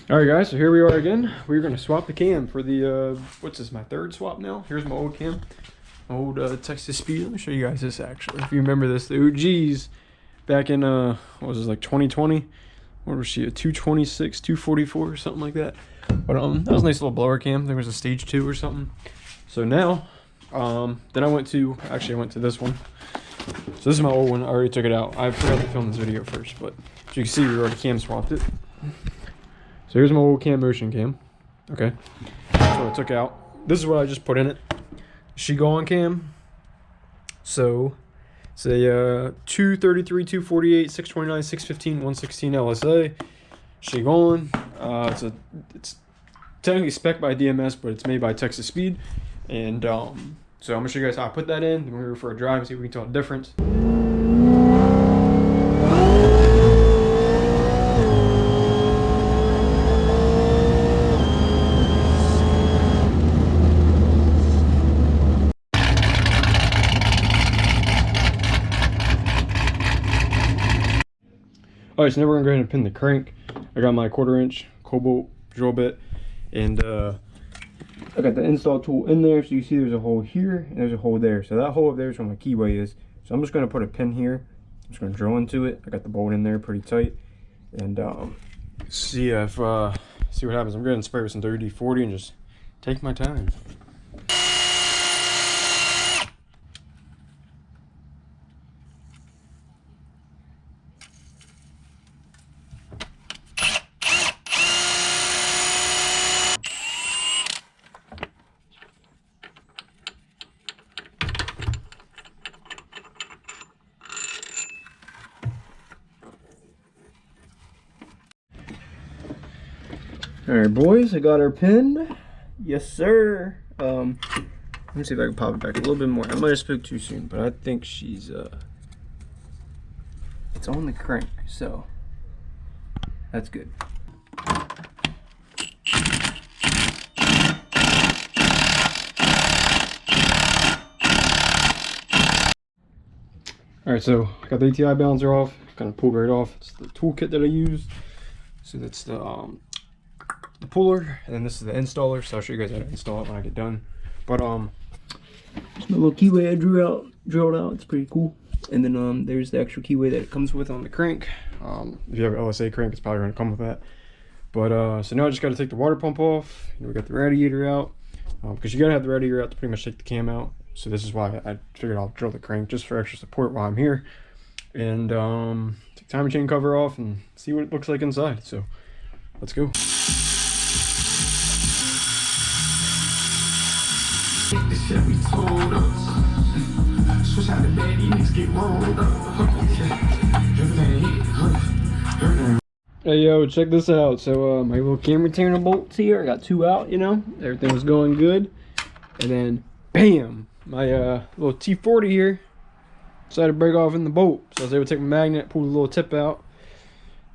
All right, guys, so here we are again. We're going to swap the cam for the, what's this, my third swap now? Here's my old cam, my old Texas Speed. Let me show you guys this, actually. If you remember this, the OGs back in, what was this, like 2020? What was she, a 226, 244 or something like that? But that was a nice little blower cam. There was a stage 2 or something. So now, then I went to this one. So this is my old one. I already took it out. I forgot to film this video first, but as you can see, we already cam swapped it. So here's my old cam motion cam. Okay. So I took out. This is what I just put in it. She go on cam. So it's a 233, 248, 629, 615, 116 LSA. She go on. It's technically spec by DMS, but it's made by Texas Speed. And so I'm gonna show you guys how I put that in. Then we're gonna go for a drive and see if we can tell the difference. Alright, so now we're gonna go ahead and pin the crank. I got my 1/4 inch cobalt drill bit, and I got the install tool in there. So you see there's a hole here and there's a hole there. So that hole up there is where my keyway is. So I'm just gonna put a pin here. I'm just gonna drill into it. I got the bolt in there pretty tight, and see what happens. I'm gonna spray with some WD-40 and just take my time. All right, boys, I got her pinned. Yes, sir. Let me see if I can pop it back a little bit more. I might have spoke too soon, but I think she's it's on the crank, so that's good. All right, so I got the ATI balancer off. Kind of pulled right off. It's the toolkit that I used. So that's the puller, and then this is the installer. So I'll show you guys how to install it when I get done. But there's my little keyway I drilled out. It's pretty cool. And then there's the extra keyway that it comes with on the crank. If you have an LSA crank, it's probably going to come with that. But so now I just got to take the water pump off. We got the radiator out, because you got to have the radiator out to pretty much take the cam out. So this is why I figured I'll drill the crank just for extra support while I'm here. And take timing chain cover off and see what it looks like inside. So let's go. This shit we told us. Switch out the bed, these niggas get rolled up. Hey yo, check this out. So my little cam retainer bolts here, I got 2 out, you know. Everything was going good. And then bam, my little T40 here decided to break off in the bolt. So I was able to take my magnet, pull the little tip out.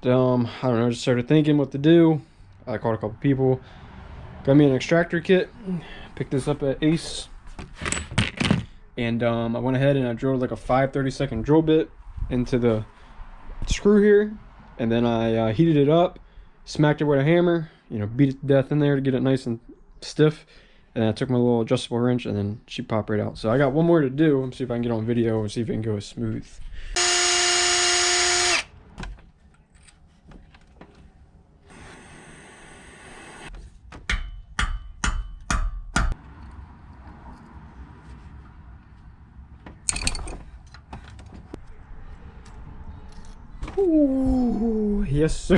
I don't know, just started thinking what to do. I called a couple people. Got me an extractor kit. Picked this up at Ace, and I went ahead and I drilled like a 5/32 drill bit into the screw here, and then I heated it up, smacked it with a hammer, you know, beat it to death in there to get it nice and stiff, and I took my little adjustable wrench and then she popped right out. So I got one more to do. Let's see if I can get on video and see if it can go smooth. Ooh, yes, sir.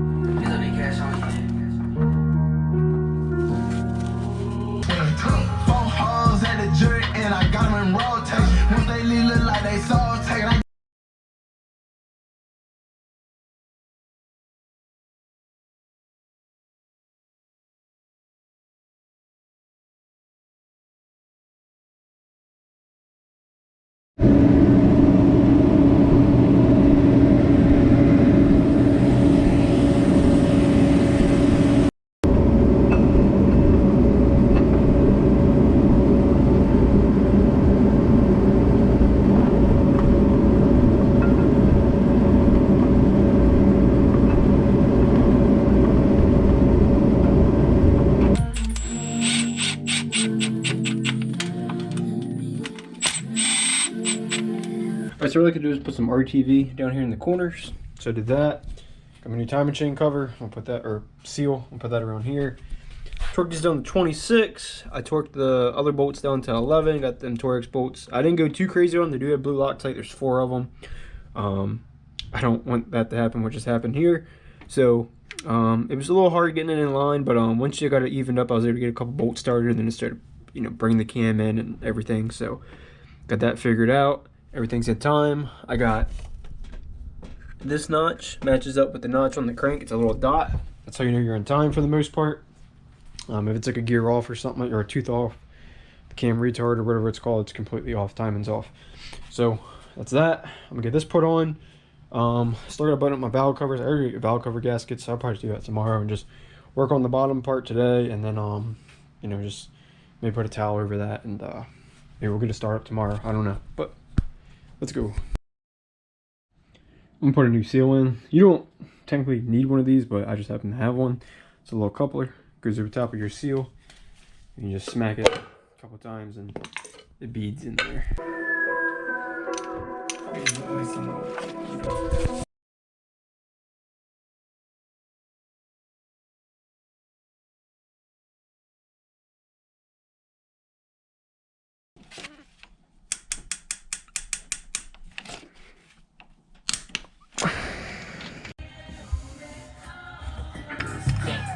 so what I could do is put some RTV down here in the corners. So I did that. Got my new timing chain cover. I'll put that, or seal, I'll put that around here. Torqued these down to 26. I torqued the other bolts down to 11. Got them Torx bolts. I didn't go too crazy on them. They do have blue Loctite. There's 4 of them. I don't want that to happen, what just happened here. So it was a little hard getting it in line, but once you got it evened up, I was able to get a couple bolts started, and then it started, you know, bringing the cam in and everything. So got that figured out. Everything's in time. I got this notch, matches up with the notch on the crank. It's a little dot. That's how you know you're in time for the most part. If it's like a gear off or something, or a tooth off, the cam retard or whatever it's called, it's completely off, timing's off. So that's that. I'm gonna get this put on. Still gotta button up my valve covers. I already got valve cover gaskets, so I'll probably do that tomorrow and just work on the bottom part today, and then you know, just maybe put a towel over that, and maybe we'll get a start up tomorrow. I don't know, but let's go. I'm gonna put a new seal in. You don't technically need one of these, but I just happen to have one. It's a little coupler, goes over the top of your seal. You just smack it a couple times and it beads in there.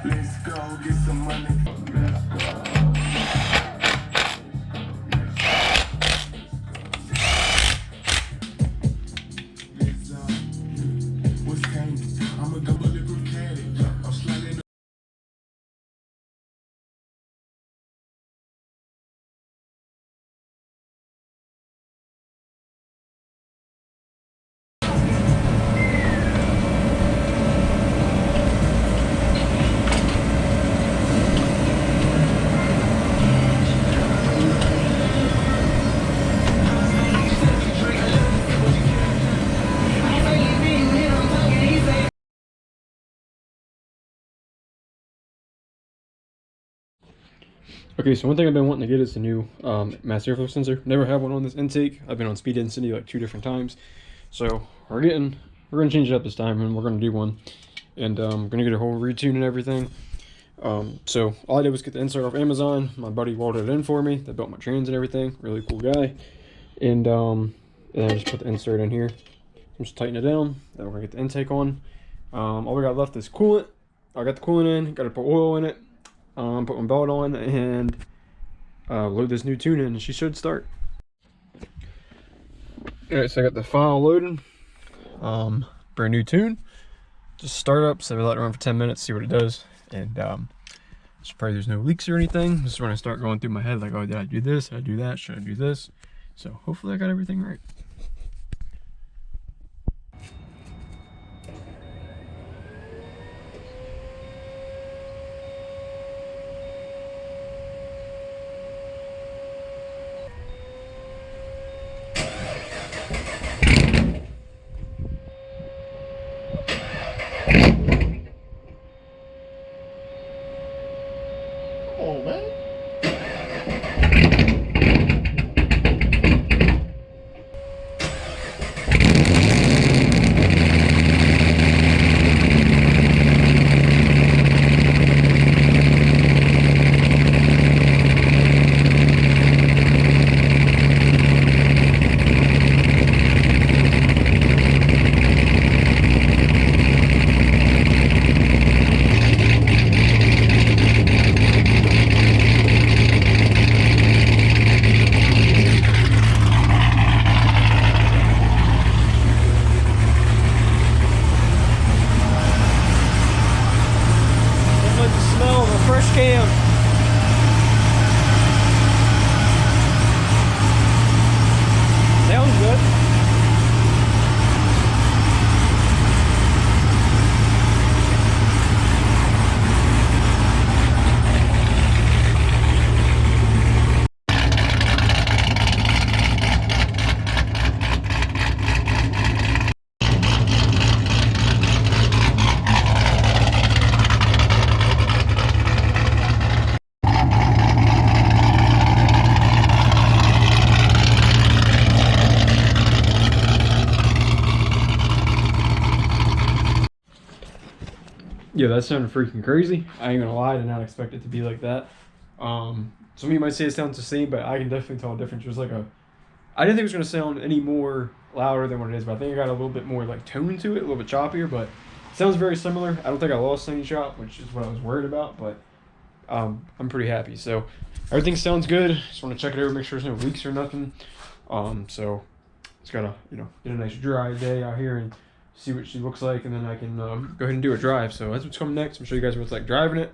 Let's go get some money. What's hanging? I'm a double bulletproof caddy. I'm sliding. Okay, so one thing I've been wanting to get is a new mass airflow sensor. Never had one on this intake. I've been on speed density like 2 different times. So we're gonna change it up this time, and we're gonna do one. And I'm gonna get a whole retune and everything. So all I did was get the insert off Amazon. My buddy welded it in for me. They built my trans and everything. Really cool guy. And I just put the insert in here. I'm just tighten it down. Then we're gonna get the intake on. All we got left is coolant. I got the coolant in. Got to put oil in it. Put my belt on and load this new tune in, and she should start. Alright, so I got the file loaded. Brand new tune. Just start up, so we let it run for 10 minutes, see what it does. And probably there's no leaks or anything. Just when I start going through my head, like, oh, did I do this? Did I do that? Should I do this? So hopefully I got everything right. Oh, man. Yeah, that sounded freaking crazy. I ain't gonna lie, I did not expect it to be like that. Some of you might say it sounds the same, but I can definitely tell a difference. There's like a, I didn't think it was gonna sound any more louder than what it is, but I think it got a little bit more like tone to it, a little bit choppier, but it sounds very similar. I don't think I lost any chop, which is what I was worried about, but I'm pretty happy. So everything sounds good. Just want to check it over, make sure there's no leaks or nothing. So it's gotta, get a nice dry day out here and see what she looks like, and then I can go ahead and do a drive. So that's what's coming next. I'm show you guys what it's like driving it.